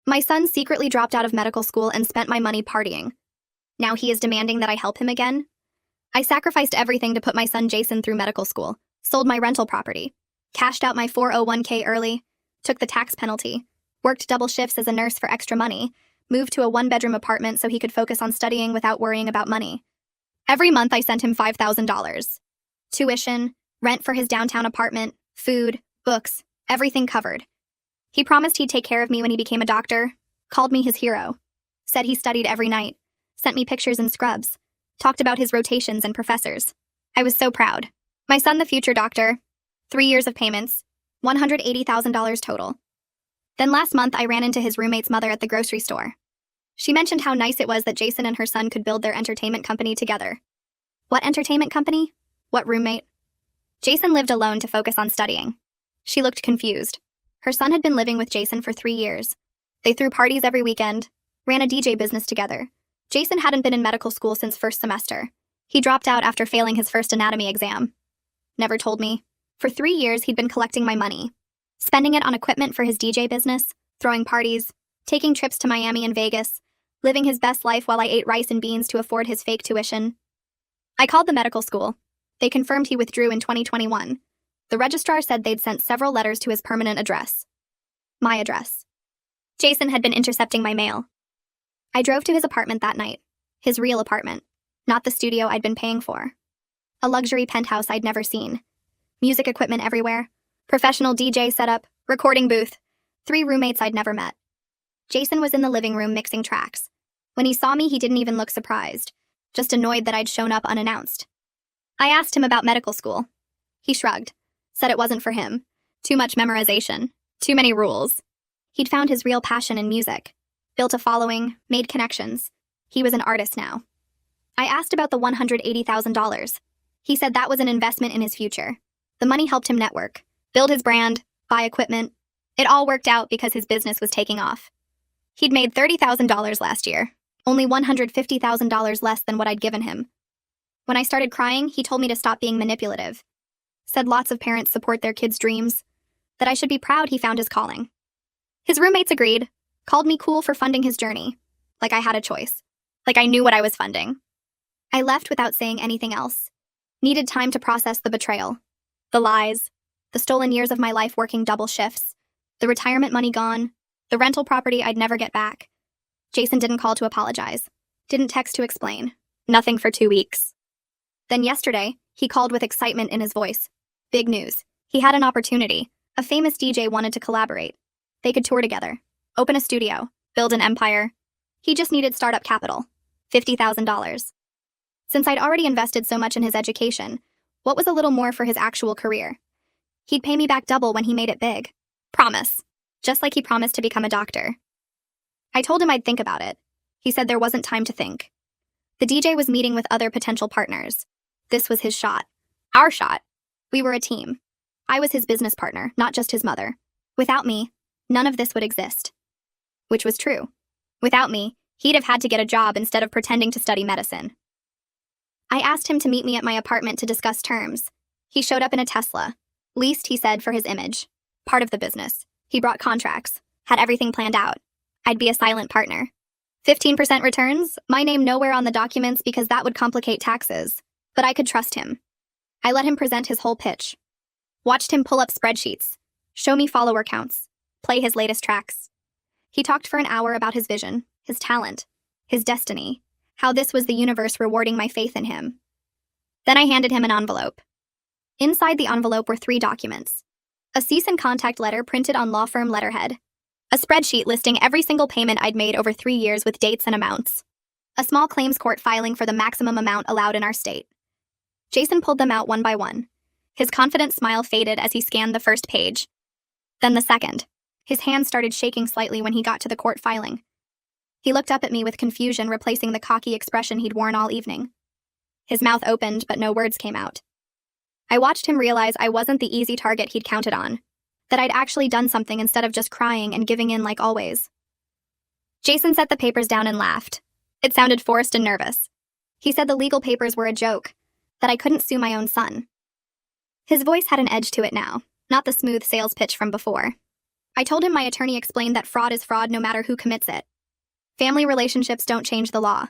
My son secretly dropped out of medical school and spent my money partying. Now he is demanding that I help him again? I sacrificed everything to put my son Jason through medical school, sold my rental property, cashed out my 401k early, took the tax penalty, worked double shifts as a nurse for extra money, moved to a one-bedroom apartment so he could focus on studying without worrying about money. Every month I sent him $5,000. Tuition, rent for his downtown apartment, food, books, everything covered. He promised he'd take care of me when he became a doctor, called me his hero, said he studied every night, sent me pictures in scrubs, talked about his rotations and professors. I was so proud. My son, the future doctor, 3 years of payments, $180,000 total. Then last month I ran into his roommate's mother at the grocery store. She mentioned how nice it was that Jason and her son could build their entertainment company together. What entertainment company? What roommate? Jason lived alone to focus on studying. She looked confused. Her son had been living with Jason for 3 years. They threw parties every weekend, ran a DJ business together. Jason hadn't been in medical school since first semester. He dropped out after failing his first anatomy exam. Never told me. For 3 years, he'd been collecting my money, spending it on equipment for his DJ business, throwing parties, taking trips to Miami and Vegas, living his best life while I ate rice and beans to afford his fake tuition. I called the medical school. They confirmed he withdrew in 2021. The registrar said they'd sent several letters to his permanent address. My address. Jason had been intercepting my mail. I drove to his apartment that night. His real apartment, not the studio I'd been paying for. A luxury penthouse I'd never seen. Music equipment everywhere. Professional DJ setup, recording booth. 3 roommates I'd never met. Jason was in the living room mixing tracks. When he saw me, he didn't even look surprised, just annoyed that I'd shown up unannounced. I asked him about medical school. He shrugged, said it wasn't for him. Too much memorization, too many rules. He'd found his real passion in music, built a following, made connections. He was an artist now. I asked about the $180,000. He said that was an investment in his future. The money helped him network, build his brand, buy equipment. It all worked out because his business was taking off. He'd made $30,000 last year, only $150,000 less than what I'd given him. When I started crying, he told me to stop being manipulative. Said lots of parents support their kids' dreams, that I should be proud he found his calling. His roommates agreed, called me cool for funding his journey, like I had a choice, like I knew what I was funding. I left without saying anything else. Needed time to process the betrayal, the lies, the stolen years of my life working double shifts, the retirement money gone, the rental property I'd never get back. Jason didn't call to apologize, didn't text to explain, nothing for 2 weeks. Then yesterday, he called with excitement in his voice. Big news. He had an opportunity. A famous DJ wanted to collaborate. They could tour together, open a studio, build an empire. He just needed startup capital, $50,000. Since I'd already invested so much in his education, what was a little more for his actual career? He'd pay me back double when he made it big. Promise. Just like he promised to become a doctor. I told him I'd think about it. He said there wasn't time to think. The DJ was meeting with other potential partners. This was his shot. Our shot. We were a team. I was his business partner, not just his mother. Without me, none of this would exist. Which was true. Without me, he'd have had to get a job instead of pretending to study medicine. I asked him to meet me at my apartment to discuss terms. He showed up in a Tesla. Leased, he said, for his image. Part of the business. He brought contracts. Had everything planned out. I'd be a silent partner. 15% returns? My name nowhere on the documents because that would complicate taxes. But I could trust him. I let him present his whole pitch. Watched him pull up spreadsheets. Show me follower counts. Play his latest tracks. He talked for an hour about his vision, his talent, his destiny, how this was the universe rewarding my faith in him. Then I handed him an envelope. Inside the envelope were 3 documents. A cease and contact letter printed on law firm letterhead. A spreadsheet listing every single payment I'd made over 3 years with dates and amounts. A small claims court filing for the maximum amount allowed in our state. Jason pulled them out one by one. His confident smile faded as he scanned the first page. Then the second. His hand started shaking slightly when he got to the court filing. He looked up at me with confusion replacing the cocky expression he'd worn all evening. His mouth opened, but no words came out. I watched him realize I wasn't the easy target he'd counted on, that I'd actually done something instead of just crying and giving in like always. Jason set the papers down and laughed. It sounded forced and nervous. He said the legal papers were a joke, that I couldn't sue my own son. His voice had an edge to it now, not the smooth sales pitch from before. I told him my attorney explained that fraud is fraud no matter who commits it. Family relationships don't change the law.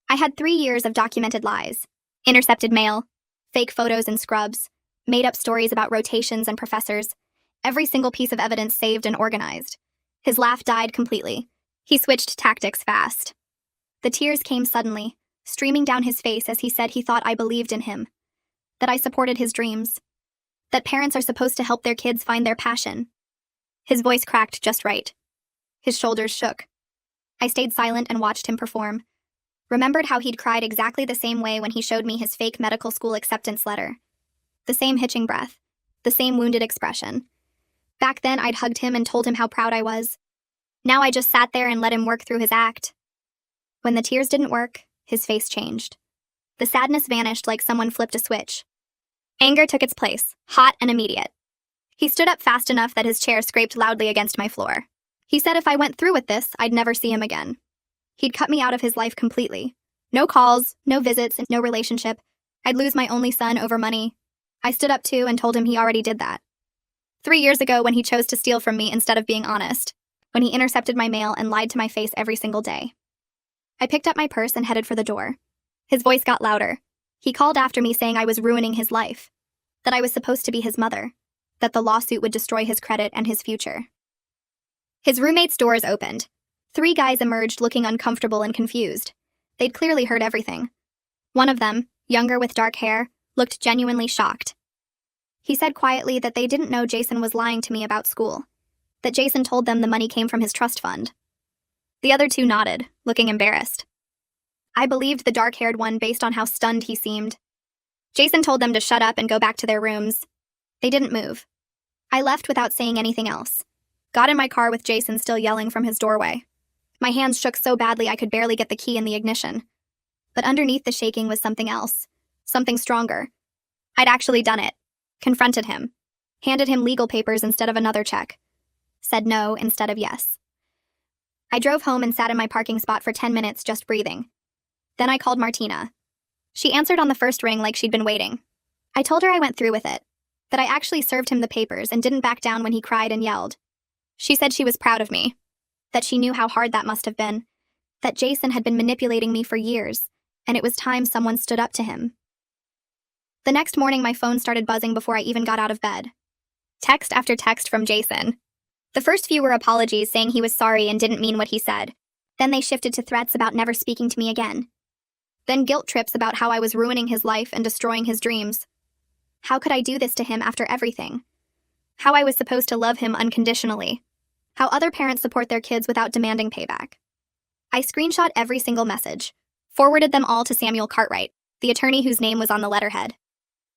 I had 3 years of documented lies, intercepted mail, fake photos and scrubs, made up stories about rotations and professors, every single piece of evidence saved and organized. His laugh died completely. He switched tactics fast. The tears came suddenly, streaming down his face as he said he thought I believed in him, that I supported his dreams, that parents are supposed to help their kids find their passion. His voice cracked just right. His shoulders shook. I stayed silent and watched him perform. Remembered how he'd cried exactly the same way when he showed me his fake medical school acceptance letter. The same hitching breath, the same wounded expression. Back then, I'd hugged him and told him how proud I was. Now I just sat there and let him work through his act. When the tears didn't work, his face changed. The sadness vanished like someone flipped a switch. Anger took its place, hot and immediate. He stood up fast enough that his chair scraped loudly against my floor. He said if I went through with this, I'd never see him again. He'd cut me out of his life completely. No calls, no visits, no relationship. I'd lose my only son over money. I stood up too and told him he already did that. 3 years ago when he chose to steal from me instead of being honest. When he intercepted my mail and lied to my face every single day. I picked up my purse and headed for the door. His voice got louder. He called after me saying I was ruining his life. That I was supposed to be his mother. That the lawsuit would destroy his credit and his future. His roommate's doors opened. 3 guys emerged looking uncomfortable and confused. They'd clearly heard everything. One of them, younger with dark hair, looked genuinely shocked. He said quietly that they didn't know Jason was lying to me about school. That Jason told them the money came from his trust fund. The other 2 nodded, looking embarrassed. I believed the dark-haired one based on how stunned he seemed. Jason told them to shut up and go back to their rooms. They didn't move. I left without saying anything else. Got in my car with Jason still yelling from his doorway. My hands shook so badly I could barely get the key in the ignition. But underneath the shaking was something else. Something stronger. I'd actually done it. Confronted him. Handed him legal papers instead of another check. Said no instead of yes. I drove home and sat in my parking spot for 10 minutes just breathing. Then I called Martina. She answered on the first ring like she'd been waiting. I told her I went through with it. That I actually served him the papers and didn't back down when he cried and yelled. She said she was proud of me. That she knew how hard that must have been. That Jason had been manipulating me for years, and it was time someone stood up to him. The next morning my phone started buzzing before I even got out of bed. Text after text from Jason. The first few were apologies saying he was sorry and didn't mean what he said. Then they shifted to threats about never speaking to me again. Then guilt trips about how I was ruining his life and destroying his dreams. How could I do this to him after everything? How I was supposed to love him unconditionally. How other parents support their kids without demanding payback. I screenshot every single message, forwarded them all to Samuel Cartwright, the attorney whose name was on the letterhead.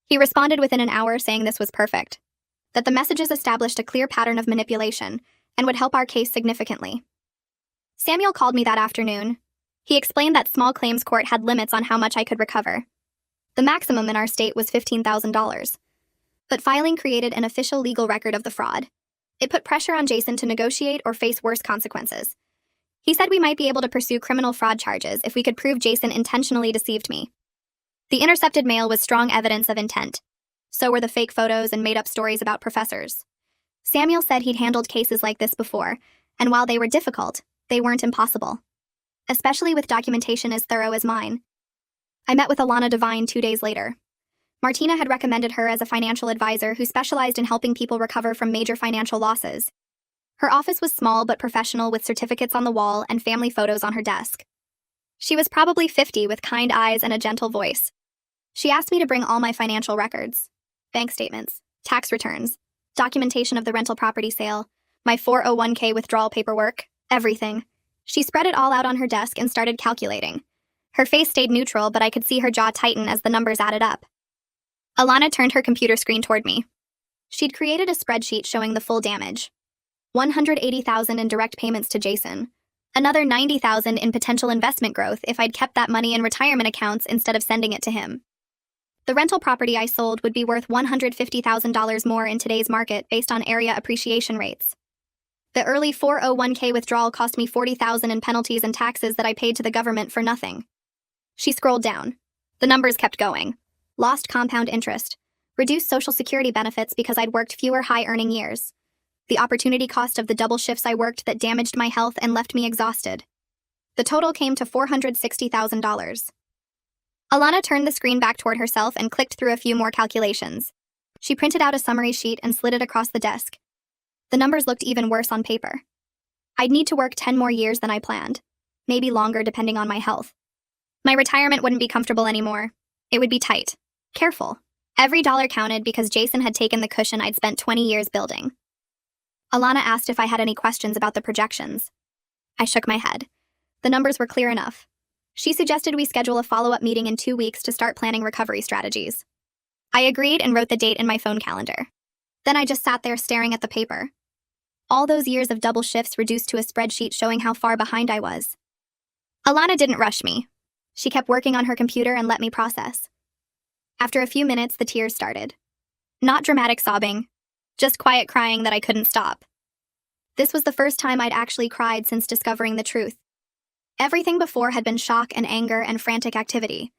He responded within an hour saying this was perfect. That the messages established a clear pattern of manipulation and would help our case significantly. Samuel called me that afternoon. He explained that small claims court had limits on how much I could recover. The maximum in our state was $15,000. But filing created an official legal record of the fraud. It put pressure on Jason to negotiate or face worse consequences. He said we might be able to pursue criminal fraud charges if we could prove Jason intentionally deceived me. The intercepted mail was strong evidence of intent. So were the fake photos and made-up stories about professors. Samuel said he'd handled cases like this before, and while they were difficult, they weren't impossible. Especially with documentation as thorough as mine. I met with Alana Devine 2 days later. Martina had recommended her as a financial advisor who specialized in helping people recover from major financial losses. Her office was small but professional with certificates on the wall and family photos on her desk. She was probably 50 with kind eyes and a gentle voice. She asked me to bring all my financial records. Bank statements, tax returns, documentation of the rental property sale, my 401k withdrawal paperwork, everything. She spread it all out on her desk and started calculating. Her face stayed neutral, but I could see her jaw tighten as the numbers added up. Alana turned her computer screen toward me. She'd created a spreadsheet showing the full damage. $180,000 in direct payments to Jason. Another $90,000 in potential investment growth if I'd kept that money in retirement accounts instead of sending it to him. The rental property I sold would be worth $150,000 more in today's market based on area appreciation rates. The early 401k withdrawal cost me $40,000 in penalties and taxes that I paid to the government for nothing. She scrolled down. The numbers kept going. Lost compound interest. Reduced Social Security benefits because I'd worked fewer high-earning years. the opportunity cost of the double shifts I worked that damaged my health and left me exhausted. The total came to $460,000. Alana turned the screen back toward herself and clicked through a few more calculations. She printed out a summary sheet and slid it across the desk. The numbers looked even worse on paper. I'd need to work 10 more years than I planned, maybe longer depending on my health. My retirement wouldn't be comfortable anymore. It would be tight. Careful. Every dollar counted because Jason had taken the cushion I'd spent 20 years building. Alana asked if I had any questions about the projections. I shook my head. The numbers were clear enough. She suggested we schedule a follow-up meeting in 2 weeks to start planning recovery strategies. I agreed and wrote the date in my phone calendar. Then I just sat there staring at the paper. All those years of double shifts reduced to a spreadsheet showing how far behind I was. Alana didn't rush me. She kept working on her computer and let me process. After a few minutes, the tears started. Not dramatic sobbing, just quiet crying that I couldn't stop. This was the first time I'd actually cried since discovering the truth. Everything before had been shock and anger and frantic activity.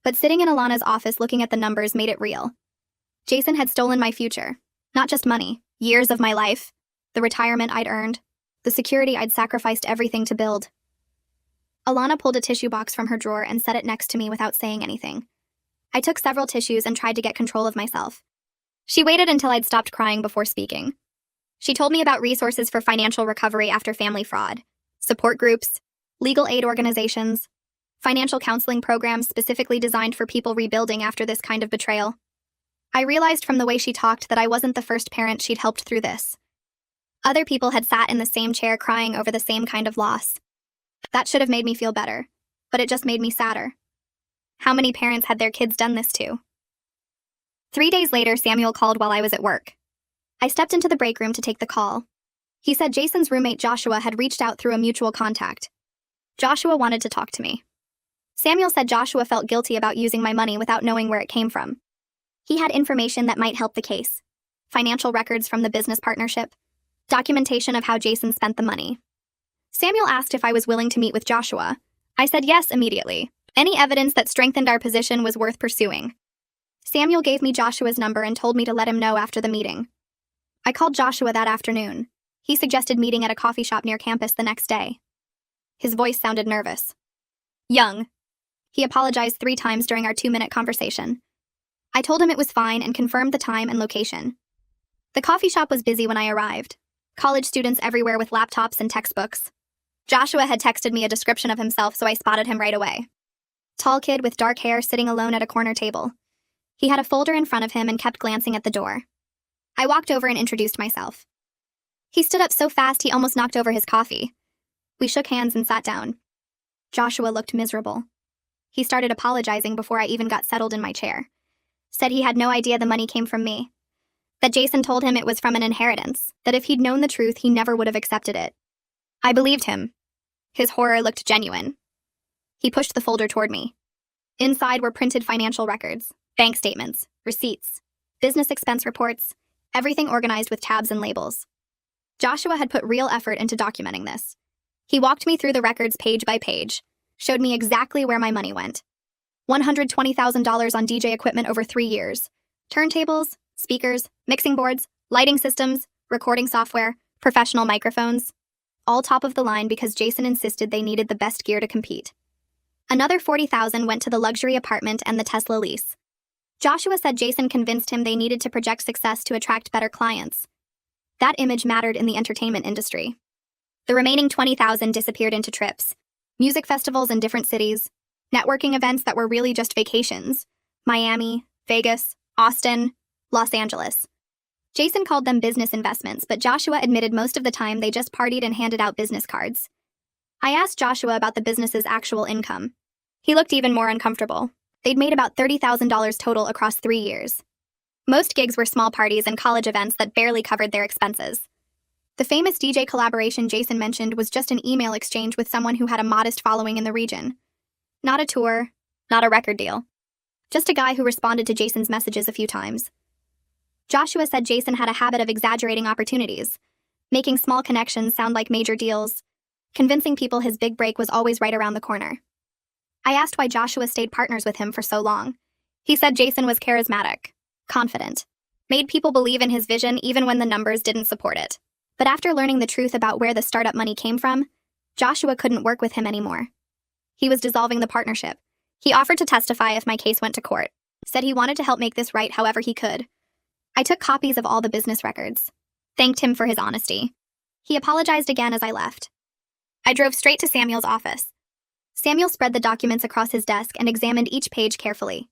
But sitting in Alana's office looking at the numbers made it real. Jason had stolen my future. Not just money, years of my life, the retirement I'd earned, the security I'd sacrificed everything to build. Alana pulled a tissue box from her drawer and set it next to me without saying anything. I took several tissues and tried to get control of myself. She waited until I'd stopped crying before speaking. She told me about resources for financial recovery after family fraud, support groups, legal aid organizations, financial counseling programs specifically designed for people rebuilding after this kind of betrayal. I realized from the way she talked that I wasn't the first parent she'd helped through this. Other people had sat in the same chair crying over the same kind of loss. That should have made me feel better, but it just made me sadder. How many parents had their kids done this to? 3 days later, Samuel called while I was at work. I stepped into the break room to take the call. He said Jason's roommate Joshua had reached out through a mutual contact. Joshua wanted to talk to me. Samuel said Joshua felt guilty about using my money without knowing where it came from. He had information that might help the case. Financial records from the business partnership. Documentation of how Jason spent the money. Samuel asked if I was willing to meet with Joshua. I said yes immediately. Any evidence that strengthened our position was worth pursuing. Samuel gave me Joshua's number and told me to let him know after the meeting. I called Joshua that afternoon. He suggested meeting at a coffee shop near campus the next day. His voice sounded nervous. Young. He apologized 3 times during our 2-minute conversation. I told him it was fine and confirmed the time and location. The coffee shop was busy when I arrived. College students everywhere with laptops and textbooks. Joshua had texted me a description of himself, so I spotted him right away. Tall kid with dark hair sitting alone at a corner table. He had a folder in front of him and kept glancing at the door. I walked over and introduced myself. He stood up so fast he almost knocked over his coffee. We shook hands and sat down. Joshua looked miserable. He started apologizing before I even got settled in my chair. Said he had no idea the money came from me. That Jason told him it was from an inheritance, that if he'd known the truth, he never would have accepted it. I believed him. His horror looked genuine. He pushed the folder toward me. Inside were printed financial records, bank statements, receipts, business expense reports, everything organized with tabs and labels. Joshua had put real effort into documenting this. He walked me through the records page by page, showed me exactly where my money went. $120,000 on DJ equipment over 3 years. Turntables, speakers, mixing boards, lighting systems, recording software, professional microphones. All top of the line because Jason insisted they needed the best gear to compete. Another $40,000 went to the luxury apartment and the Tesla lease. Joshua said Jason convinced him they needed to project success to attract better clients. That image mattered in the entertainment industry. The remaining $20,000 disappeared into trips, music festivals in different cities, networking events that were really just vacations, Miami, Vegas, Austin, Los Angeles. Jason called them business investments, but Joshua admitted most of the time they just partied and handed out business cards. I asked Joshua about the business's actual income. He looked even more uncomfortable. They'd made about $30,000 total across 3 years. Most gigs were small parties and college events that barely covered their expenses. The famous DJ collaboration Jason mentioned was just an email exchange with someone who had a modest following in the region. Not a tour, not a record deal. Just a guy who responded to Jason's messages a few times. Joshua said Jason had a habit of exaggerating opportunities, making small connections sound like major deals, convincing people his big break was always right around the corner. I asked why Joshua stayed partners with him for so long. He said Jason was charismatic, confident, made people believe in his vision even when the numbers didn't support it. But after learning the truth about where the startup money came from, Joshua couldn't work with him anymore. He was dissolving the partnership. He offered to testify if my case went to court, said he wanted to help make this right however he could. I took copies of all the business records, thanked him for his honesty. He apologized again as I left. I drove straight to Samuel's office. Samuel spread the documents across his desk and examined each page carefully.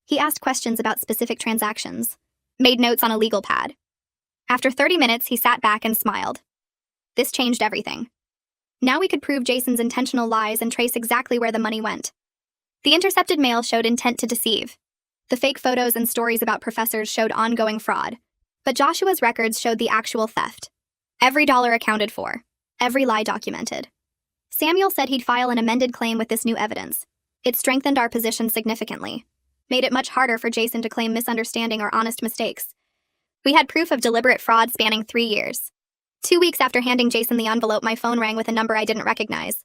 He asked questions about specific transactions, made notes on a legal pad. After 30 minutes, he sat back and smiled. This changed everything. Now we could prove Jason's intentional lies and trace exactly where the money went. The intercepted mail showed intent to deceive. The fake photos and stories about professors showed ongoing fraud. But Joshua's records showed the actual theft. Every dollar accounted for. Every lie documented. Samuel said he'd file an amended claim with this new evidence. It strengthened our position significantly. Made it much harder for Jason to claim misunderstanding or honest mistakes. We had proof of deliberate fraud spanning 3 years. 2 weeks after handing Jason the envelope, my phone rang with a number I didn't recognize.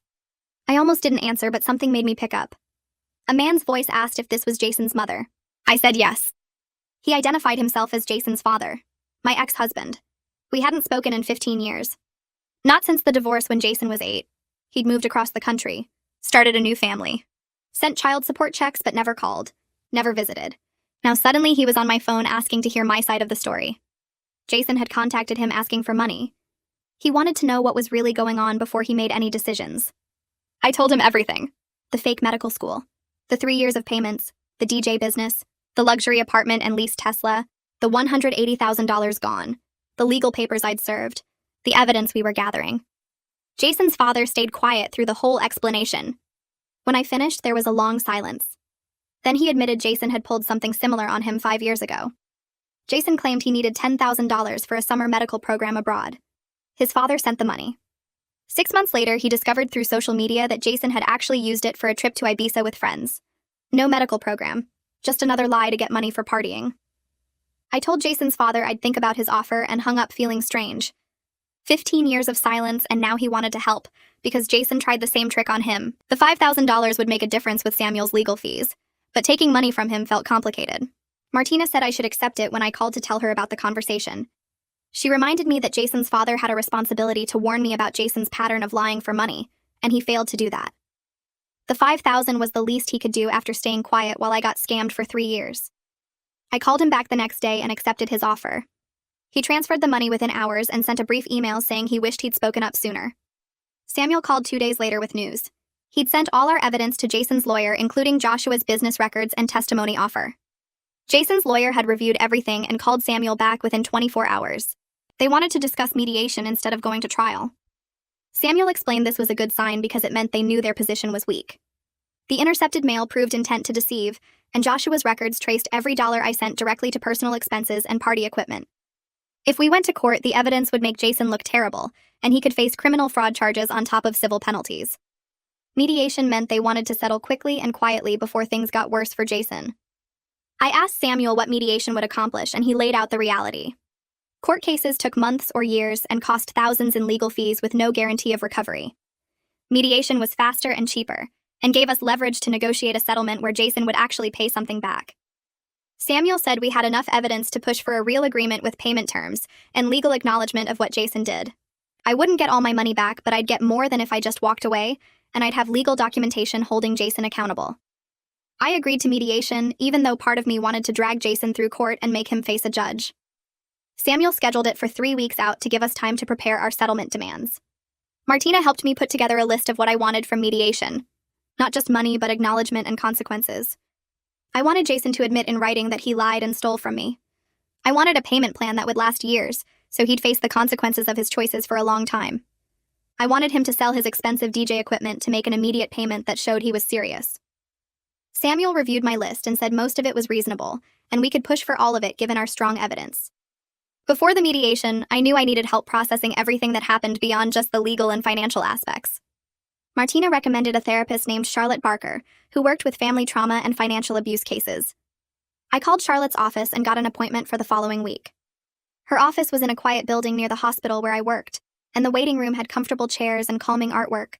I almost didn't answer, but something made me pick up. A man's voice asked if this was Jason's mother. I said yes. He identified himself as Jason's father, my ex-husband. We hadn't spoken in 15 years. Not since the divorce when Jason was 8. He'd moved across the country, started a new family, sent child support checks but never called, never visited. Now suddenly he was on my phone asking to hear my side of the story. Jason had contacted him asking for money. He wanted to know what was really going on before he made any decisions. I told him everything. The fake medical school, the 3 years of payments, the DJ business, the luxury apartment and leased Tesla, the $180,000 gone, the legal papers I'd served, the evidence we were gathering. Jason's father stayed quiet through the whole explanation. When I finished, there was a long silence. Then he admitted Jason had pulled something similar on him 5 years ago. Jason claimed he needed $10,000 for a summer medical program abroad. His father sent the money. 6 months later, he discovered through social media that Jason had actually used it for a trip to Ibiza with friends. No medical program, just another lie to get money for partying. I told Jason's father I'd think about his offer and hung up feeling strange. 15 years of silence, and now he wanted to help, because Jason tried the same trick on him. The $5,000 would make a difference with Samuel's legal fees, but taking money from him felt complicated. Martina said I should accept it when I called to tell her about the conversation. She reminded me that Jason's father had a responsibility to warn me about Jason's pattern of lying for money, and he failed to do that. The $5,000 was the least he could do after staying quiet while I got scammed for 3 years. I called him back the next day and accepted his offer. He transferred the money within hours and sent a brief email saying he wished he'd spoken up sooner. Samuel called 2 days later with news. He'd sent all our evidence to Jason's lawyer, including Joshua's business records and testimony offer. Jason's lawyer had reviewed everything and called Samuel back within 24 hours. They wanted to discuss mediation instead of going to trial. Samuel explained this was a good sign because it meant they knew their position was weak. The intercepted mail proved intent to deceive, and Joshua's records traced every dollar I sent directly to personal expenses and party equipment. If we went to court, the evidence would make Jason look terrible, and he could face criminal fraud charges on top of civil penalties. Mediation meant they wanted to settle quickly and quietly before things got worse for Jason. I asked Samuel what mediation would accomplish, and he laid out the reality. Court cases took months or years and cost thousands in legal fees with no guarantee of recovery. Mediation was faster and cheaper, and gave us leverage to negotiate a settlement where Jason would actually pay something back. Samuel said we had enough evidence to push for a real agreement with payment terms and legal acknowledgement of what Jason did. I wouldn't get all my money back, but I'd get more than if I just walked away, and I'd have legal documentation holding Jason accountable. I agreed to mediation, even though part of me wanted to drag Jason through court and make him face a judge. Samuel scheduled it for 3 weeks out to give us time to prepare our settlement demands. Martina helped me put together a list of what I wanted from mediation. Not just money, but acknowledgement and consequences. I wanted Jason to admit in writing that he lied and stole from me. I wanted a payment plan that would last years, so he'd face the consequences of his choices for a long time. I wanted him to sell his expensive DJ equipment to make an immediate payment that showed he was serious. Samuel reviewed my list and said most of it was reasonable, and we could push for all of it given our strong evidence. Before the mediation, I knew I needed help processing everything that happened beyond just the legal and financial aspects. Martina recommended a therapist named Charlotte Barker, who worked with family trauma and financial abuse cases. I called Charlotte's office and got an appointment for the following week. Her office was in a quiet building near the hospital where I worked, and the waiting room had comfortable chairs and calming artwork.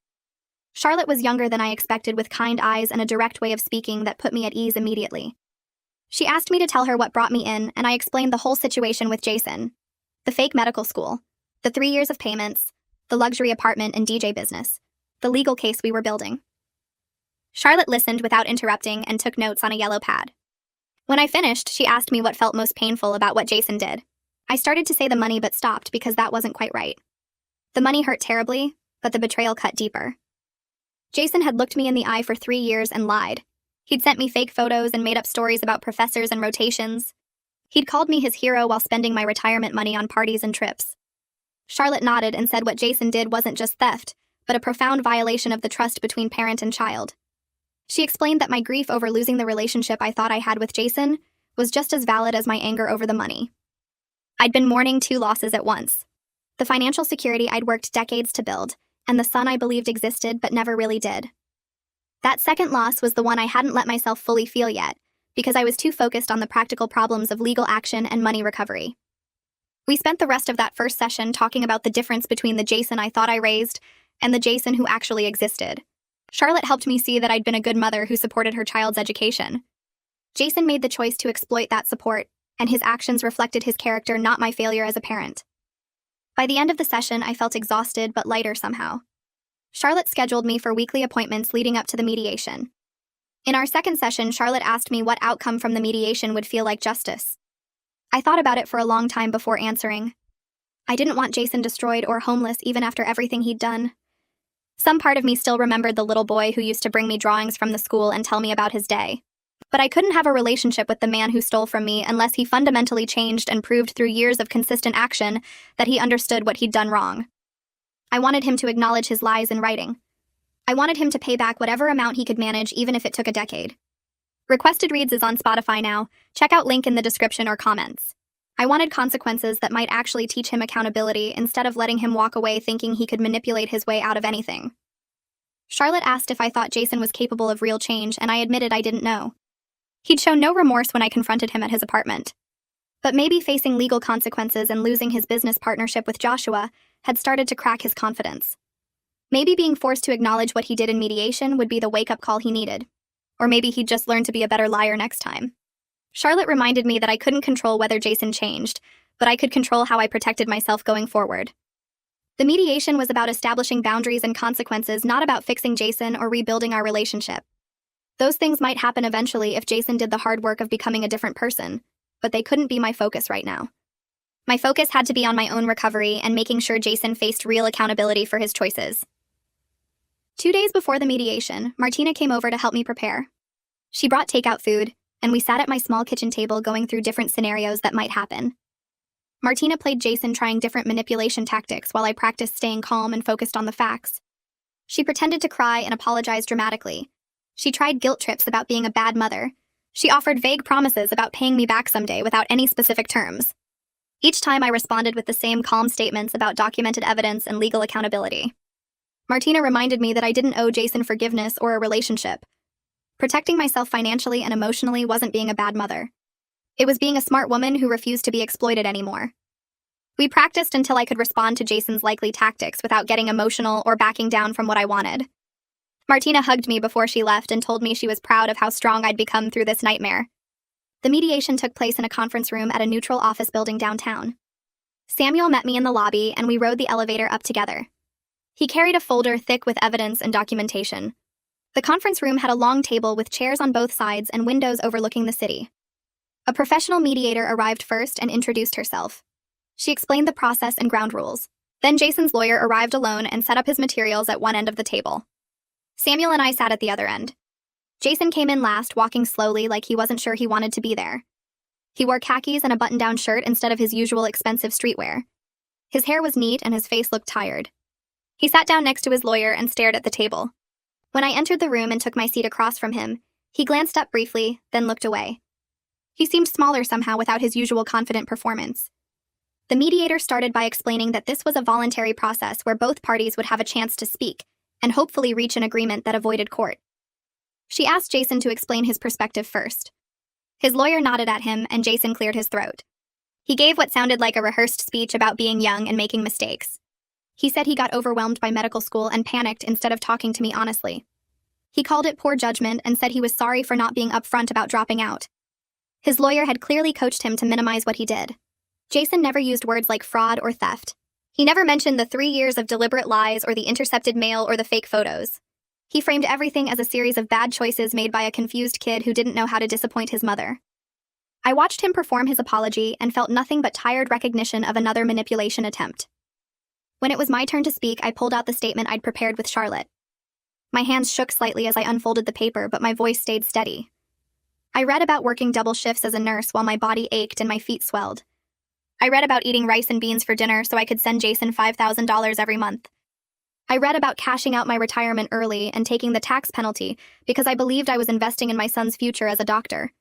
Charlotte was younger than I expected, with kind eyes and a direct way of speaking that put me at ease immediately. She asked me to tell her what brought me in, and I explained the whole situation with Jason. The fake medical school, the 3 years of payments, the luxury apartment and DJ business, the legal case we were building. Charlotte listened without interrupting and took notes on a yellow pad. When I finished, she asked me what felt most painful about what Jason did. I started to say the money but stopped because that wasn't quite right. The money hurt terribly, but the betrayal cut deeper. Jason had looked me in the eye for 3 years and lied. He'd sent me fake photos and made up stories about professors and rotations. He'd called me his hero while spending my retirement money on parties and trips. Charlotte nodded and said what Jason did wasn't just theft, but a profound violation of the trust between parent and child. She explained that my grief over losing the relationship I thought I had with Jason was just as valid as my anger over the money. I'd been mourning 2 losses at once. The financial security I'd worked decades to build, and the son I believed existed but never really did. That second loss was the one I hadn't let myself fully feel yet, because I was too focused on the practical problems of legal action and money recovery. We spent the rest of that first session talking about the difference between the Jason I thought I raised and the Jason who actually existed. Charlotte helped me see that I'd been a good mother who supported her child's education. Jason made the choice to exploit that support, and his actions reflected his character, not my failure as a parent. By the end of the session, I felt exhausted but lighter somehow. Charlotte scheduled me for weekly appointments leading up to the mediation. In our second session, Charlotte asked me what outcome from the mediation would feel like justice. I thought about it for a long time before answering. I didn't want Jason destroyed or homeless even after everything he'd done. Some part of me still remembered the little boy who used to bring me drawings from the school and tell me about his day. But I couldn't have a relationship with the man who stole from me unless he fundamentally changed and proved through years of consistent action that he understood what he'd done wrong. I wanted him to acknowledge his lies in writing. I wanted him to pay back whatever amount he could manage, even if it took a decade. Requested Reads is on Spotify now. Check out link in the description or comments. I wanted consequences that might actually teach him accountability instead of letting him walk away thinking he could manipulate his way out of anything. Charlotte asked if I thought Jason was capable of real change, and I admitted I didn't know. He'd shown no remorse when I confronted him at his apartment. But maybe facing legal consequences and losing his business partnership with Joshua had started to crack his confidence. Maybe being forced to acknowledge what he did in mediation would be the wake-up call he needed. Or maybe he'd just learn to be a better liar next time. Charlotte reminded me that I couldn't control whether Jason changed, but I could control how I protected myself going forward. The mediation was about establishing boundaries and consequences, not about fixing Jason or rebuilding our relationship. Those things might happen eventually if Jason did the hard work of becoming a different person, but they couldn't be my focus right now. My focus had to be on my own recovery and making sure Jason faced real accountability for his choices. 2 days before the mediation, Martina came over to help me prepare. She brought takeout food, and we sat at my small kitchen table going through different scenarios that might happen. Martina played Jason, trying different manipulation tactics while I practiced staying calm and focused on the facts. She pretended to cry and apologize dramatically. She tried guilt trips about being a bad mother. She offered vague promises about paying me back someday without any specific terms. Each time I responded with the same calm statements about documented evidence and legal accountability. Martina reminded me that I didn't owe Jason forgiveness or a relationship. Protecting myself financially and emotionally wasn't being a bad mother. It was being a smart woman who refused to be exploited anymore. We practiced until I could respond to Jason's likely tactics without getting emotional or backing down from what I wanted. Martina hugged me before she left and told me she was proud of how strong I'd become through this nightmare. The mediation took place in a conference room at a neutral office building downtown. Samuel met me in the lobby, and we rode the elevator up together. He carried a folder thick with evidence and documentation. The conference room had a long table with chairs on both sides and windows overlooking the city. A professional mediator arrived first and introduced herself. She explained the process and ground rules. Then Jason's lawyer arrived alone and set up his materials at one end of the table. Samuel and I sat at the other end. Jason came in last, walking slowly like he wasn't sure he wanted to be there. He wore khakis and a button-down shirt instead of his usual expensive streetwear. His hair was neat and his face looked tired. He sat down next to his lawyer and stared at the table. When I entered the room and took my seat across from him, he glanced up briefly, then looked away. He seemed smaller somehow without his usual confident performance. The mediator started by explaining that this was a voluntary process where both parties would have a chance to speak and hopefully reach an agreement that avoided court. She asked Jason to explain his perspective first. His lawyer nodded at him, and Jason cleared his throat. He gave what sounded like a rehearsed speech about being young and making mistakes. He said he got overwhelmed by medical school and panicked instead of talking to me honestly. He called it poor judgment and said he was sorry for not being upfront about dropping out. His lawyer had clearly coached him to minimize what he did. Jason never used words like fraud or theft. He never mentioned the 3 years of deliberate lies or the intercepted mail or the fake photos. He framed everything as a series of bad choices made by a confused kid who didn't know how to disappoint his mother. I watched him perform his apology and felt nothing but tired recognition of another manipulation attempt. When it was my turn to speak, I pulled out the statement I'd prepared with Charlotte. My hands shook slightly as I unfolded the paper, but my voice stayed steady. I read about working double shifts as a nurse while my body ached and my feet swelled. I read about eating rice and beans for dinner so I could send Jason $5,000 every month. I read about cashing out my retirement early and taking the tax penalty because I believed I was investing in my son's future as a doctor.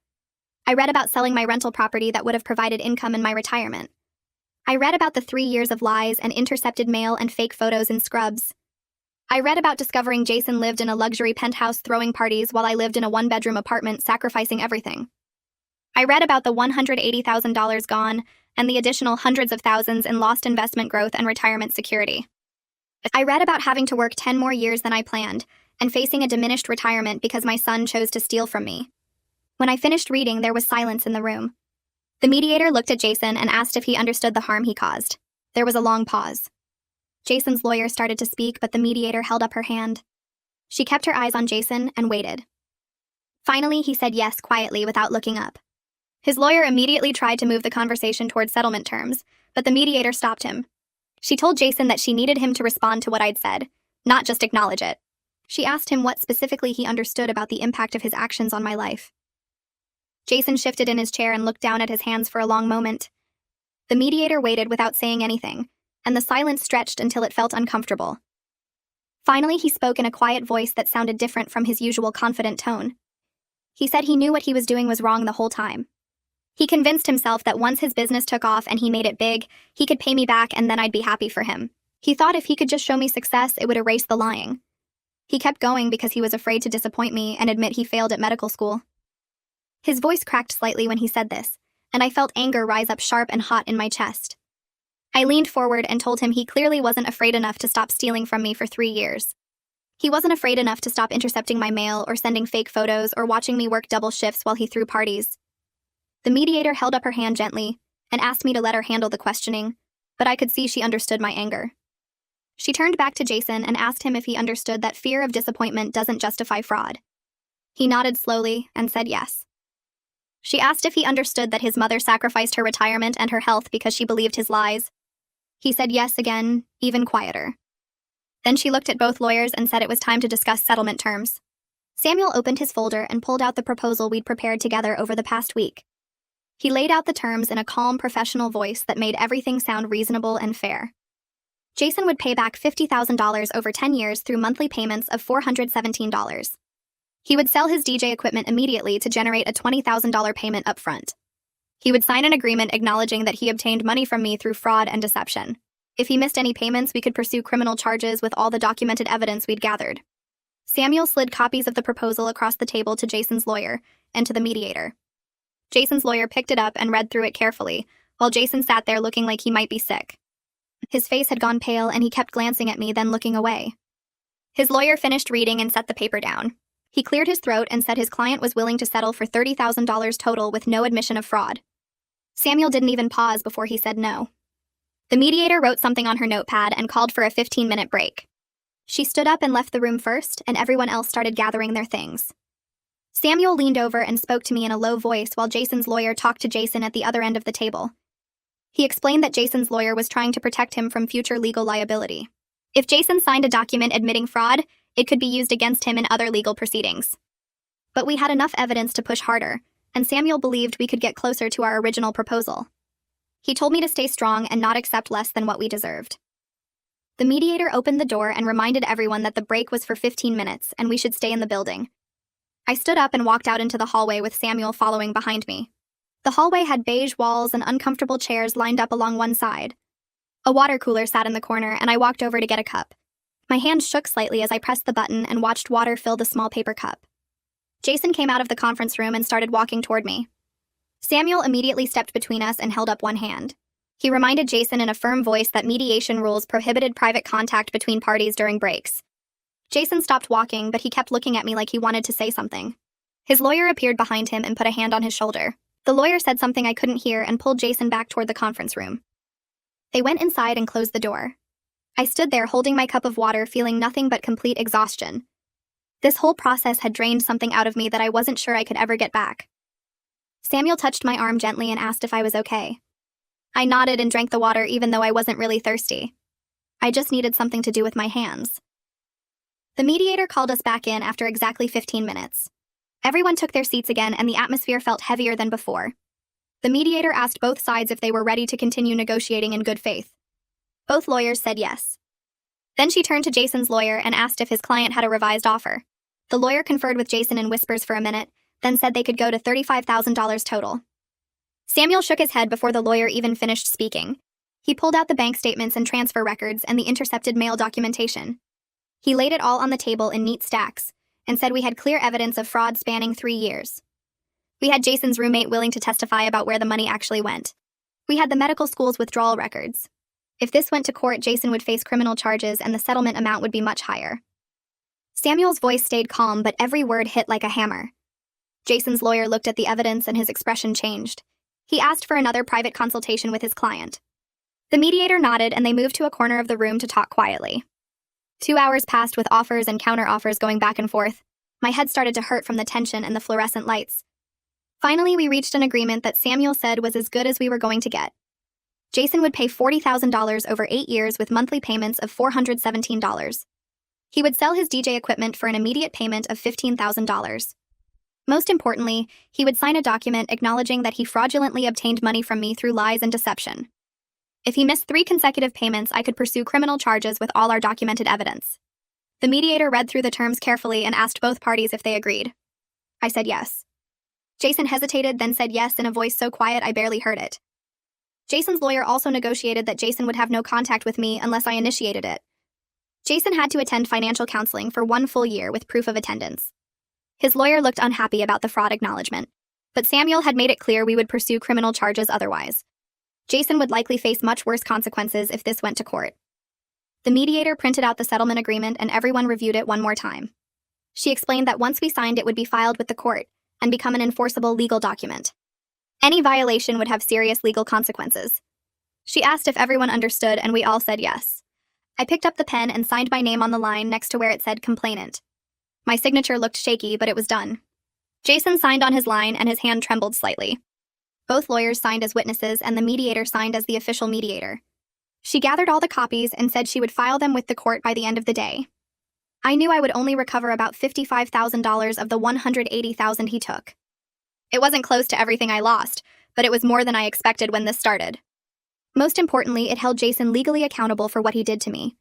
I read about selling my rental property that would have provided income in my retirement. I read about the 3 years of lies and intercepted mail and fake photos in scrubs. I read about discovering Jason lived in a luxury penthouse throwing parties while I lived in a 1-bedroom apartment sacrificing everything. I read about the $180,000 gone and the additional hundreds of thousands in lost investment growth and retirement security. I read about having to work 10 more years than I planned and facing a diminished retirement because my son chose to steal from me. When I finished reading, there was silence in the room. The mediator looked at Jason and asked if he understood the harm he caused. There was a long pause. Jason's lawyer started to speak, but the mediator held up her hand. She kept her eyes on Jason and waited. Finally, he said yes quietly without looking up. His lawyer immediately tried to move the conversation toward settlement terms, but the mediator stopped him. She told Jason that she needed him to respond to what I'd said, not just acknowledge it. She asked him what specifically he understood about the impact of his actions on my life. Jason shifted in his chair and looked down at his hands for a long moment. The mediator waited without saying anything, and the silence stretched until it felt uncomfortable. Finally, he spoke in a quiet voice that sounded different from his usual confident tone. He said he knew what he was doing was wrong the whole time. He convinced himself that once his business took off and he made it big, he could pay me back and then I'd be happy for him. He thought if he could just show me success, it would erase the lying. He kept going because he was afraid to disappoint me and admit he failed at medical school. His voice cracked slightly when he said this, and I felt anger rise up sharp and hot in my chest. I leaned forward and told him he clearly wasn't afraid enough to stop stealing from me for 3 years. He wasn't afraid enough to stop intercepting my mail or sending fake photos or watching me work double shifts while he threw parties. The mediator held up her hand gently and asked me to let her handle the questioning, but I could see she understood my anger. She turned back to Jason and asked him if he understood that fear of disappointment doesn't justify fraud. He nodded slowly and said yes. She asked if he understood that his mother sacrificed her retirement and her health because she believed his lies. He said yes again, even quieter. Then she looked at both lawyers and said it was time to discuss settlement terms. Samuel opened his folder and pulled out the proposal we'd prepared together over the past week. He laid out the terms in a calm, professional voice that made everything sound reasonable and fair. Jason would pay back $50,000 over 10 years through monthly payments of $417. He would sell his DJ equipment immediately to generate a $20,000 payment up front. He would sign an agreement acknowledging that he obtained money from me through fraud and deception. If he missed any payments, we could pursue criminal charges with all the documented evidence we'd gathered. Samuel slid copies of the proposal across the table to Jason's lawyer and to the mediator. Jason's lawyer picked it up and read through it carefully, while Jason sat there looking like he might be sick. His face had gone pale and he kept glancing at me, then looking away. His lawyer finished reading and set the paper down. He cleared his throat and said his client was willing to settle for $30,000 total with no admission of fraud. Samuel didn't even pause before he said no. The mediator wrote something on her notepad and called for a 15-minute break. She stood up and left the room first, and everyone else started gathering their things. Samuel leaned over and spoke to me in a low voice while Jason's lawyer talked to Jason at the other end of the table. He explained that Jason's lawyer was trying to protect him from future legal liability. If Jason signed a document admitting fraud, it could be used against him in other legal proceedings. But we had enough evidence to push harder, and Samuel believed we could get closer to our original proposal. He told me to stay strong and not accept less than what we deserved. The mediator opened the door and reminded everyone that the break was for 15 minutes and we should stay in the building. I stood up and walked out into the hallway with Samuel following behind me. The hallway had beige walls and uncomfortable chairs lined up along one side. A water cooler sat in the corner, and I walked over to get a cup. My hand shook slightly as I pressed the button and watched water fill the small paper cup. Jason came out of the conference room and started walking toward me. Samuel immediately stepped between us and held up one hand. He reminded Jason in a firm voice that mediation rules prohibited private contact between parties during breaks. Jason stopped walking, but he kept looking at me like he wanted to say something. His lawyer appeared behind him and put a hand on his shoulder. The lawyer said something I couldn't hear and pulled Jason back toward the conference room. They went inside and closed the door. I stood there holding my cup of water, feeling nothing but complete exhaustion. This whole process had drained something out of me that I wasn't sure I could ever get back. Samuel touched my arm gently and asked if I was okay. I nodded and drank the water even though I wasn't really thirsty. I just needed something to do with my hands. The mediator called us back in after exactly 15 minutes. Everyone took their seats again and the atmosphere felt heavier than before. The mediator asked both sides if they were ready to continue negotiating in good faith. Both lawyers said yes. Then she turned to Jason's lawyer and asked if his client had a revised offer. The lawyer conferred with Jason in whispers for a minute, then said they could go to $35,000 total. Samuel shook his head before the lawyer even finished speaking. He pulled out the bank statements and transfer records and the intercepted mail documentation. He laid it all on the table in neat stacks and said we had clear evidence of fraud spanning 3 years. We had Jason's roommate willing to testify about where the money actually went. We had the medical school's withdrawal records. If this went to court, Jason would face criminal charges and the settlement amount would be much higher. Samuel's voice stayed calm, but every word hit like a hammer. Jason's lawyer looked at the evidence and his expression changed. He asked for another private consultation with his client. The mediator nodded and they moved to a corner of the room to talk quietly. 2 hours passed with offers and counter-offers going back and forth. My head started to hurt from the tension and the fluorescent lights. Finally, we reached an agreement that Samuel said was as good as we were going to get. Jason would pay $40,000 over 8 years with monthly payments of $417. He would sell his DJ equipment for an immediate payment of $15,000. Most importantly, he would sign a document acknowledging that he fraudulently obtained money from me through lies and deception. If he missed 3 consecutive payments, I could pursue criminal charges with all our documented evidence. The mediator read through the terms carefully and asked both parties if they agreed. I said yes. Jason hesitated, then said yes in a voice so quiet I barely heard it. Jason's lawyer also negotiated that Jason would have no contact with me unless I initiated it. Jason had to attend financial counseling for 1 full year with proof of attendance. His lawyer looked unhappy about the fraud acknowledgement, but Samuel had made it clear we would pursue criminal charges otherwise. Jason would likely face much worse consequences if this went to court. The mediator printed out the settlement agreement and everyone reviewed it one more time. She explained that once we signed it would be filed with the court and become an enforceable legal document. Any violation would have serious legal consequences. She asked if everyone understood and we all said yes. I picked up the pen and signed my name on the line next to where it said complainant. My signature looked shaky, but it was done. Jason signed on his line and his hand trembled slightly. Both lawyers signed as witnesses and the mediator signed as the official mediator. She gathered all the copies and said she would file them with the court by the end of the day. I knew I would only recover about $55,000 of the $180,000 he took. It wasn't close to everything I lost, but it was more than I expected when this started. Most importantly, it held Jason legally accountable for what he did to me.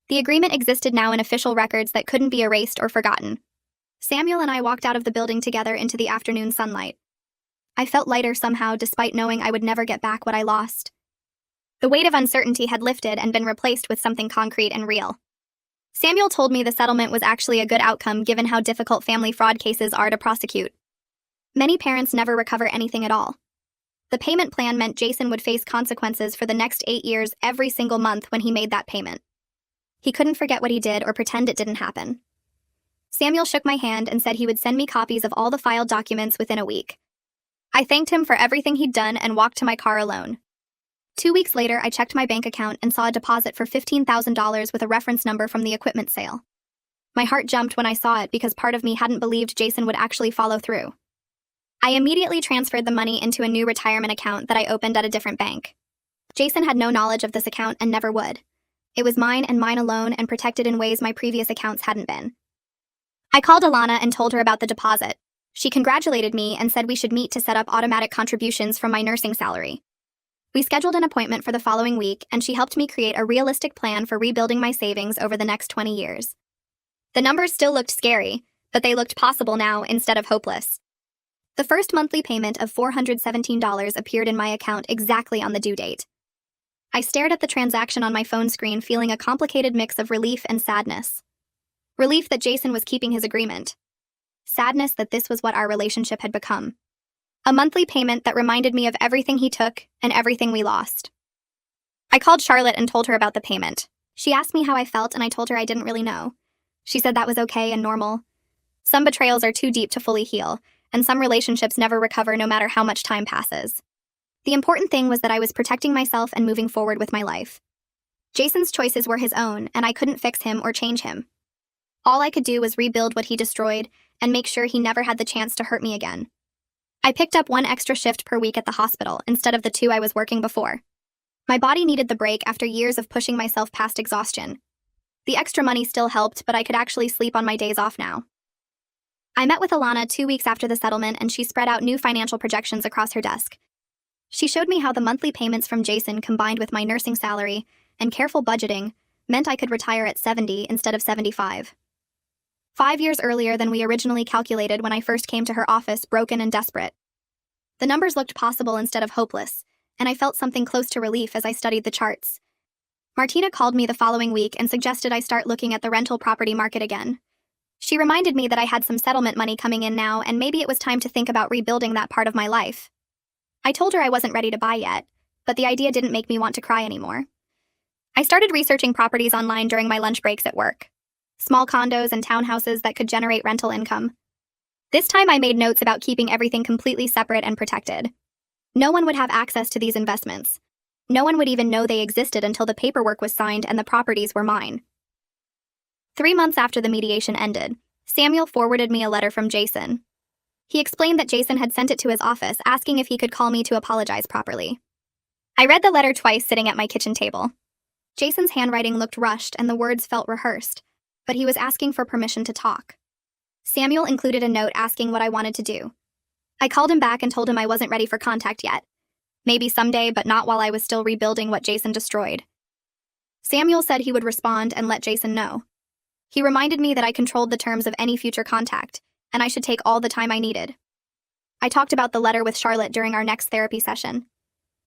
The agreement existed now in official records that couldn't be erased or forgotten. Samuel and I walked out of the building together into the afternoon sunlight. I felt lighter somehow, despite knowing I would never get back what I lost. The weight of uncertainty had lifted and been replaced with something concrete and real. Samuel told me the settlement was actually a good outcome given how difficult family fraud cases are to prosecute. Many parents never recover anything at all. The payment plan meant Jason would face consequences for the next 8 years every single month when he made that payment. He couldn't forget what he did or pretend it didn't happen. Samuel shook my hand and said he would send me copies of all the filed documents within a week. I thanked him for everything he'd done and walked to my car alone. 2 weeks later, I checked my bank account and saw a deposit for $15,000 with a reference number from the equipment sale. My heart jumped when I saw it because part of me hadn't believed Jason would actually follow through. I immediately transferred the money into a new retirement account that I opened at a different bank. Jason had no knowledge of this account and never would. It was mine and mine alone and protected in ways my previous accounts hadn't been. I called Alana and told her about the deposit. She congratulated me and said we should meet to set up automatic contributions from my nursing salary. We scheduled an appointment for the following week, and she helped me create a realistic plan for rebuilding my savings over the next 20 years. The numbers still looked scary, but they looked possible now instead of hopeless. The first monthly payment of $417 appeared in my account exactly on the due date. I stared at the transaction on my phone screen, feeling a complicated mix of relief and sadness. Relief that Jason was keeping his agreement. Sadness that this was what our relationship had become. A monthly payment that reminded me of everything he took and everything we lost. I called Charlotte and told her about the payment. She asked me how I felt and I told her I didn't really know. She said that was okay and normal. Some betrayals are too deep to fully heal, and some relationships never recover no matter how much time passes. The important thing was that I was protecting myself and moving forward with my life. Jason's choices were his own, and I couldn't fix him or change him. All I could do was rebuild what he destroyed and make sure he never had the chance to hurt me again. I picked up 1 extra shift per week at the hospital instead of the 2 I was working before. My body needed the break after years of pushing myself past exhaustion. The extra money still helped, but I could actually sleep on my days off now. I met with Alana 2 weeks after the settlement, and she spread out new financial projections across her desk. She showed me how the monthly payments from Jason combined with my nursing salary and careful budgeting meant I could retire at 70 instead of 75. 5 years earlier than we originally calculated when I first came to her office, broken and desperate. The numbers looked possible instead of hopeless, and I felt something close to relief as I studied the charts. Martina called me the following week and suggested I start looking at the rental property market again. She reminded me that I had some settlement money coming in now, and maybe it was time to think about rebuilding that part of my life. I told her I wasn't ready to buy yet, but the idea didn't make me want to cry anymore. I started researching properties online during my lunch breaks at work. Small condos and townhouses that could generate rental income. This time I made notes about keeping everything completely separate and protected. No one would have access to these investments. No one would even know they existed until the paperwork was signed and the properties were mine. 3 months after the mediation ended, Samuel forwarded me a letter from Jason. He explained that Jason had sent it to his office, asking if he could call me to apologize properly. I read the letter twice sitting at my kitchen table. Jason's handwriting looked rushed and the words felt rehearsed, but he was asking for permission to talk. Samuel included a note asking what I wanted to do. I called him back and told him I wasn't ready for contact yet. Maybe someday, but not while I was still rebuilding what Jason destroyed. Samuel said he would respond and let Jason know. He reminded me that I controlled the terms of any future contact, and I should take all the time I needed. I talked about the letter with Charlotte during our next therapy session.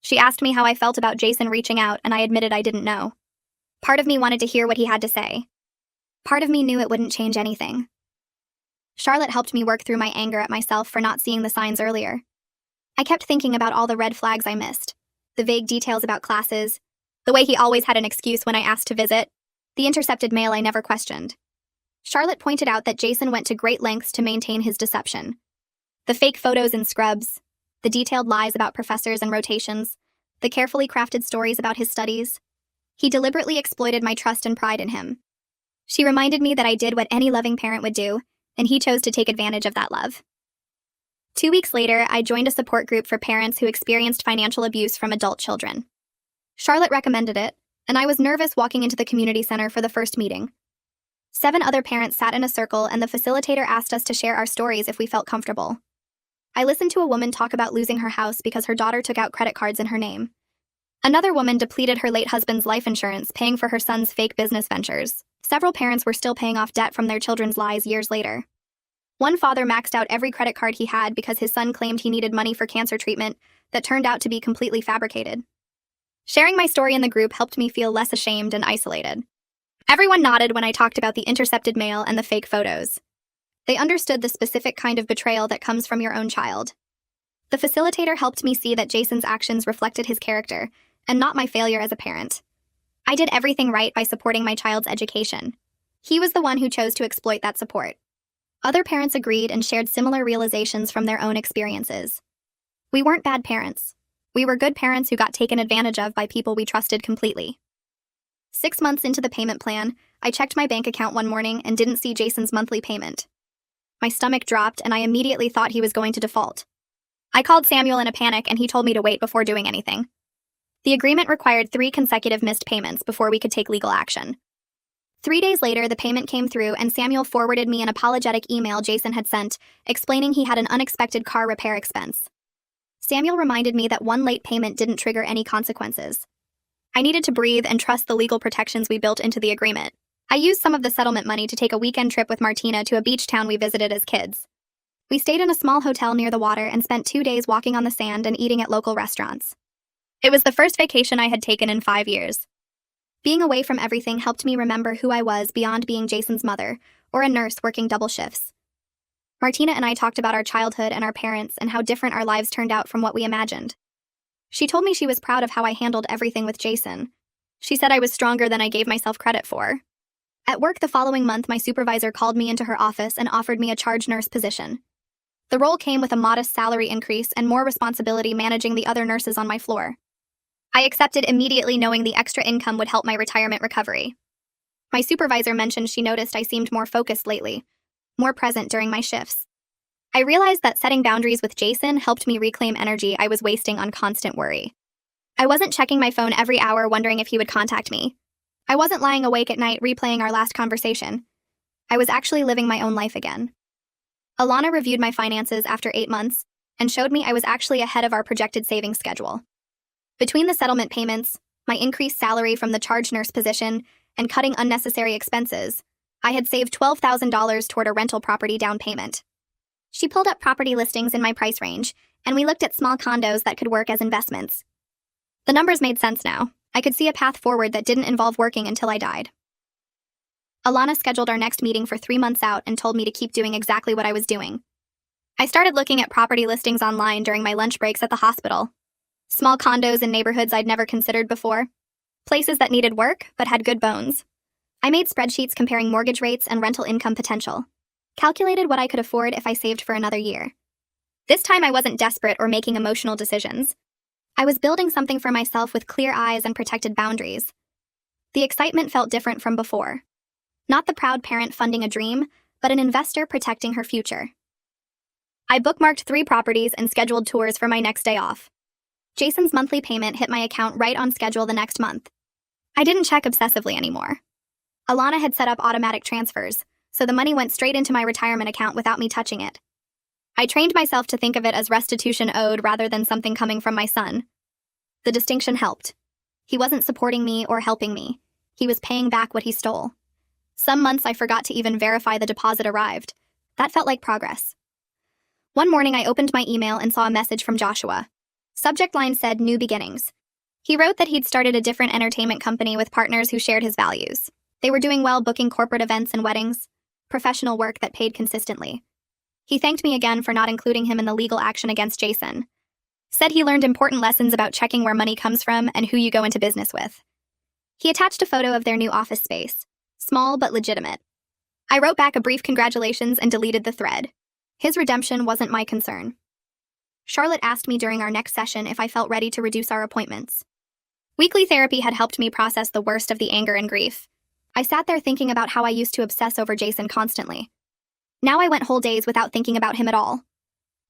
She asked me how I felt about Jason reaching out, and I admitted I didn't know. Part of me wanted to hear what he had to say. Part of me knew it wouldn't change anything. Charlotte helped me work through my anger at myself for not seeing the signs earlier. I kept thinking about all the red flags I missed, the vague details about classes, the way he always had an excuse when I asked to visit, the intercepted mail I never questioned. Charlotte pointed out that Jason went to great lengths to maintain his deception. The fake photos in scrubs, the detailed lies about professors and rotations, the carefully crafted stories about his studies. He deliberately exploited my trust and pride in him. She reminded me that I did what any loving parent would do, and he chose to take advantage of that love. 2 weeks later, I joined a support group for parents who experienced financial abuse from adult children. Charlotte recommended it, and I was nervous walking into the community center for the first meeting. 7 other parents sat in a circle, and the facilitator asked us to share our stories if we felt comfortable. I listened to a woman talk about losing her house because her daughter took out credit cards in her name. Another woman depleted her late husband's life insurance, paying for her son's fake business ventures. Several parents were still paying off debt from their children's lies years later. One father maxed out every credit card he had because his son claimed he needed money for cancer treatment that turned out to be completely fabricated. Sharing my story in the group helped me feel less ashamed and isolated. Everyone nodded when I talked about the intercepted mail and the fake photos. They understood the specific kind of betrayal that comes from your own child. The facilitator helped me see that Jason's actions reflected his character, and not my failure as a parent. I did everything right by supporting my child's education. He was the one who chose to exploit that support. Other parents agreed and shared similar realizations from their own experiences. We weren't bad parents. We were good parents who got taken advantage of by people we trusted completely. 6 months into the payment plan, I checked my bank account one morning and didn't see Jason's monthly payment. My stomach dropped and I immediately thought he was going to default. I called Samuel in a panic and he told me to wait before doing anything. The agreement required 3 consecutive missed payments before we could take legal action. 3 days later, the payment came through and Samuel forwarded me an apologetic email Jason had sent, explaining he had an unexpected car repair expense. Samuel reminded me that one late payment didn't trigger any consequences. I needed to breathe and trust the legal protections we built into the agreement. I used some of the settlement money to take a weekend trip with Martina to a beach town we visited as kids. We stayed in a small hotel near the water and spent 2 days walking on the sand and eating at local restaurants. It was the first vacation I had taken in 5 years. Being away from everything helped me remember who I was beyond being Jason's mother, or a nurse working double shifts. Martina and I talked about our childhood and our parents and how different our lives turned out from what we imagined. She told me she was proud of how I handled everything with Jason. She said I was stronger than I gave myself credit for. At work the following month, my supervisor called me into her office and offered me a charge nurse position. The role came with a modest salary increase and more responsibility managing the other nurses on my floor. I accepted immediately, knowing the extra income would help my retirement recovery. My supervisor mentioned she noticed I seemed more focused lately, more present during my shifts. I realized that setting boundaries with Jason helped me reclaim energy I was wasting on constant worry. I wasn't checking my phone every hour wondering if he would contact me. I wasn't lying awake at night replaying our last conversation. I was actually living my own life again. Alana reviewed my finances after 8 months and showed me I was actually ahead of our projected savings schedule. Between the settlement payments, my increased salary from the charge nurse position, and cutting unnecessary expenses, I had saved $12,000 toward a rental property down payment. She pulled up property listings in my price range, and we looked at small condos that could work as investments. The numbers made sense now. I could see a path forward that didn't involve working until I died. Alana scheduled our next meeting for 3 months out and told me to keep doing exactly what I was doing. I started looking at property listings online during my lunch breaks at the hospital. Small condos in neighborhoods I'd never considered before. Places that needed work, but had good bones. I made spreadsheets comparing mortgage rates and rental income potential. Calculated what I could afford if I saved for another year. This time I wasn't desperate or making emotional decisions. I was building something for myself with clear eyes and protected boundaries. The excitement felt different from before. Not the proud parent funding a dream, but an investor protecting her future. I bookmarked 3 properties and scheduled tours for my next day off. Jason's monthly payment hit my account right on schedule the next month. I didn't check obsessively anymore. Alana had set up automatic transfers, so the money went straight into my retirement account without me touching it. I trained myself to think of it as restitution owed rather than something coming from my son. The distinction helped. He wasn't supporting me or helping me. He was paying back what he stole. Some months I forgot to even verify the deposit arrived. That felt like progress. One morning I opened my email and saw a message from Joshua. Subject line said, "New beginnings." He wrote that he'd started a different entertainment company with partners who shared his values. They were doing well booking corporate events and weddings, professional work that paid consistently. He thanked me again for not including him in the legal action against Jason. Said he learned important lessons about checking where money comes from and who you go into business with. He attached a photo of their new office space, small but legitimate. I wrote back a brief congratulations and deleted the thread. His redemption wasn't my concern. Charlotte asked me during our next session if I felt ready to reduce our appointments. Weekly therapy had helped me process the worst of the anger and grief. I sat there thinking about how I used to obsess over Jason constantly. Now I went whole days without thinking about him at all.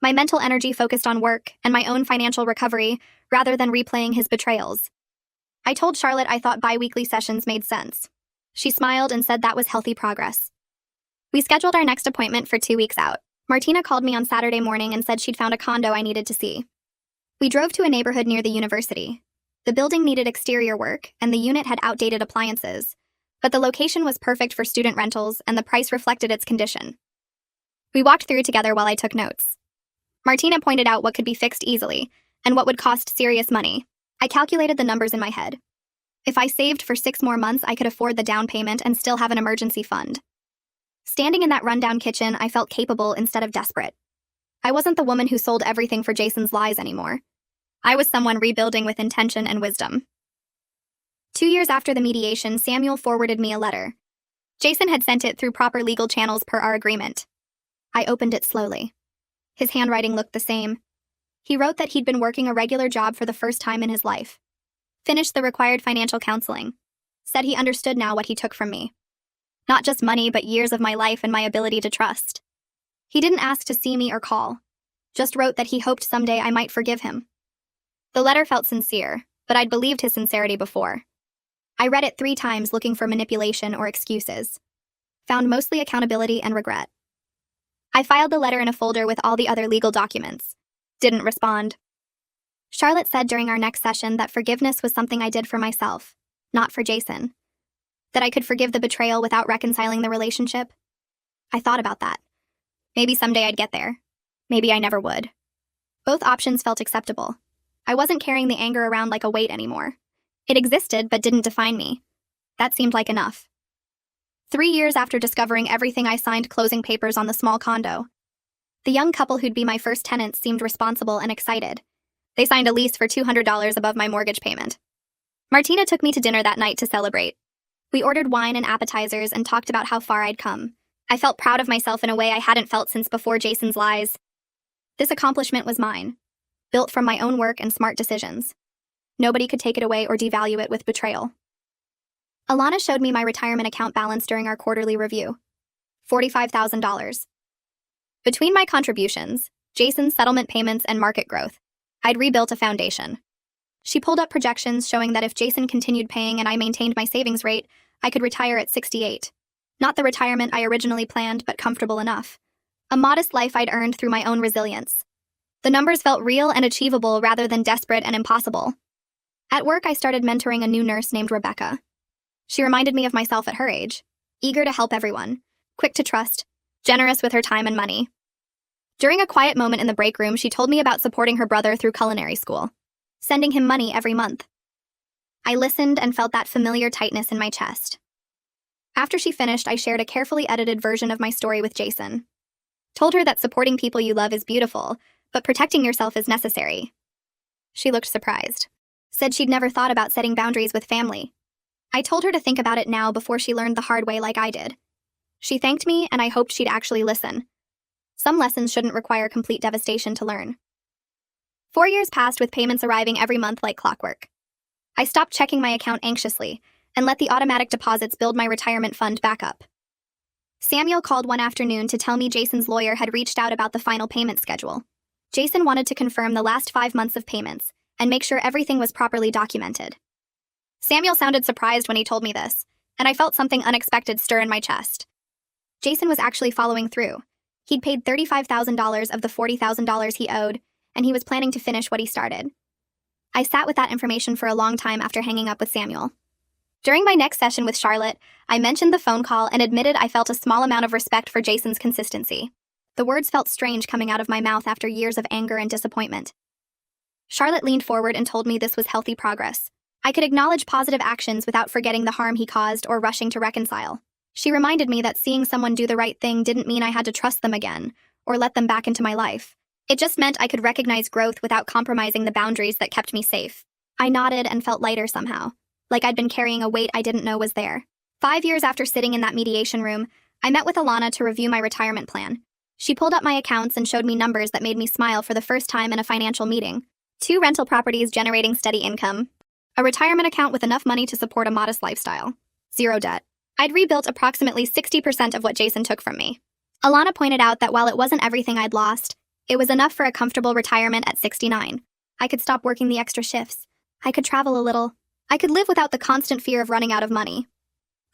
My mental energy focused on work and my own financial recovery rather than replaying his betrayals. I told Charlotte I thought bi-weekly sessions made sense. She smiled and said that was healthy progress. We scheduled our next appointment for 2 weeks out. Martina called me on Saturday morning and said she'd found a condo I needed to see. We drove to a neighborhood near the university. The building needed exterior work, and the unit had outdated appliances, but the location was perfect for student rentals and the price reflected its condition. We walked through together while I took notes. Martina pointed out what could be fixed easily and what would cost serious money. I calculated the numbers in my head. If I saved for 6 more months, I could afford the down payment and still have an emergency fund. Standing in that rundown kitchen, I felt capable instead of desperate. I wasn't the woman who sold everything for Jason's lies anymore. I was someone rebuilding with intention and wisdom. 2 years after the mediation, Samuel forwarded me a letter. Jason had sent it through proper legal channels per our agreement. I opened it slowly. His handwriting looked the same. He wrote that he'd been working a regular job for the first time in his life. Finished the required financial counseling. Said he understood now what he took from me. Not just money, but years of my life and my ability to trust. He didn't ask to see me or call. Just wrote that he hoped someday I might forgive him. The letter felt sincere, but I'd believed his sincerity before. I read it 3 times looking for manipulation or excuses. Found mostly accountability and regret. I filed the letter in a folder with all the other legal documents. Didn't respond. Charlotte said during our next session that forgiveness was something I did for myself, not for Jason. That I could forgive the betrayal without reconciling the relationship. I thought about that. Maybe someday I'd get there. Maybe I never would. Both options felt acceptable. I wasn't carrying the anger around like a weight anymore. It existed but didn't define me. That seemed like enough. 3 years after discovering everything, I signed closing papers on the small condo. The young couple who'd be my first tenants seemed responsible and excited. They signed a lease for $200 above my mortgage payment. Martina took me to dinner that night to celebrate. We ordered wine and appetizers and talked about how far I'd come. I felt proud of myself in a way I hadn't felt since before Jason's lies. This accomplishment was mine, built from my own work and smart decisions. Nobody could take it away or devalue it with betrayal. Alana showed me my retirement account balance during our quarterly review. $45,000. Between my contributions, Jason's settlement payments, and market growth, I'd rebuilt a foundation. She pulled up projections showing that if Jason continued paying and I maintained my savings rate, I could retire at 68. Not the retirement I originally planned, but comfortable enough. A modest life I'd earned through my own resilience. The numbers felt real and achievable rather than desperate and impossible. At work, I started mentoring a new nurse named Rebecca. She reminded me of myself at her age, eager to help everyone, quick to trust, generous with her time and money. During a quiet moment in the break room, she told me about supporting her brother through culinary school, sending him money every month. I listened and felt that familiar tightness in my chest. After she finished, I shared a carefully edited version of my story with Jason. Told her that supporting people you love is beautiful, but protecting yourself is necessary. She looked surprised. Said she'd never thought about setting boundaries with family. I told her to think about it now before she learned the hard way like I did. She thanked me, and I hoped she'd actually listen. Some lessons shouldn't require complete devastation to learn. 4 years passed with payments arriving every month like clockwork. I stopped checking my account anxiously and let the automatic deposits build my retirement fund back up. Samuel called one afternoon to tell me Jason's lawyer had reached out about the final payment schedule. Jason wanted to confirm the last 5 months of payments and make sure everything was properly documented. Samuel sounded surprised when he told me this, and I felt something unexpected stir in my chest. Jason was actually following through. He'd paid $35,000 of the $40,000 he owed, and he was planning to finish what he started. I sat with that information for a long time after hanging up with Samuel. During my next session with Charlotte, I mentioned the phone call and admitted I felt a small amount of respect for Jason's consistency. The words felt strange coming out of my mouth after years of anger and disappointment. Charlotte leaned forward and told me this was healthy progress. I could acknowledge positive actions without forgetting the harm he caused or rushing to reconcile. She reminded me that seeing someone do the right thing didn't mean I had to trust them again or let them back into my life. It just meant I could recognize growth without compromising the boundaries that kept me safe. I nodded and felt lighter somehow, like I'd been carrying a weight I didn't know was there. 5 years after sitting in that mediation room, I met with Alana to review my retirement plan. She pulled up my accounts and showed me numbers that made me smile for the first time in a financial meeting. 2 rental properties generating steady income. A retirement account with enough money to support a modest lifestyle. 0 debt. I'd rebuilt approximately 60% of what Jason took from me. Alana pointed out that while it wasn't everything I'd lost, it was enough for a comfortable retirement at 69. I could stop working the extra shifts. I could travel a little. I could live without the constant fear of running out of money.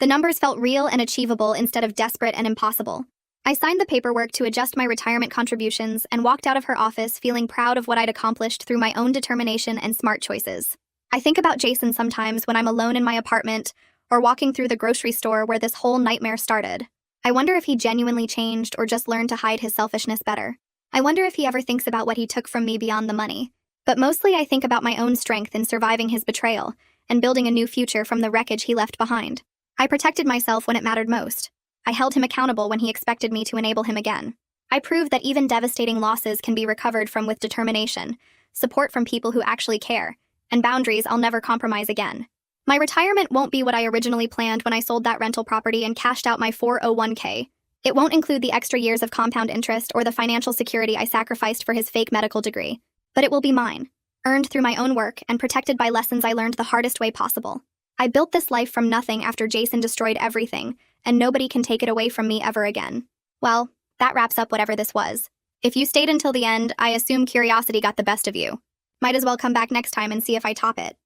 The numbers felt real and achievable instead of desperate and impossible. I signed the paperwork to adjust my retirement contributions and walked out of her office feeling proud of what I'd accomplished through my own determination and smart choices. I think about Jason sometimes when I'm alone in my apartment or walking through the grocery store where this whole nightmare started. I wonder if he genuinely changed or just learned to hide his selfishness better. I wonder if he ever thinks about what he took from me beyond the money. But mostly I think about my own strength in surviving his betrayal and building a new future from the wreckage he left behind. I protected myself when it mattered most. I held him accountable when he expected me to enable him again. I proved that even devastating losses can be recovered from with determination, support from people who actually care, and boundaries I'll never compromise again. My retirement won't be what I originally planned when I sold that rental property and cashed out my 401k. It won't include the extra years of compound interest or the financial security I sacrificed for his fake medical degree. But it will be mine, earned through my own work and protected by lessons I learned the hardest way possible. I built this life from nothing after Jason destroyed everything, and nobody can take it away from me ever again. Well, that wraps up whatever this was. If you stayed until the end, I assume curiosity got the best of you. Might as well come back next time and see if I top it.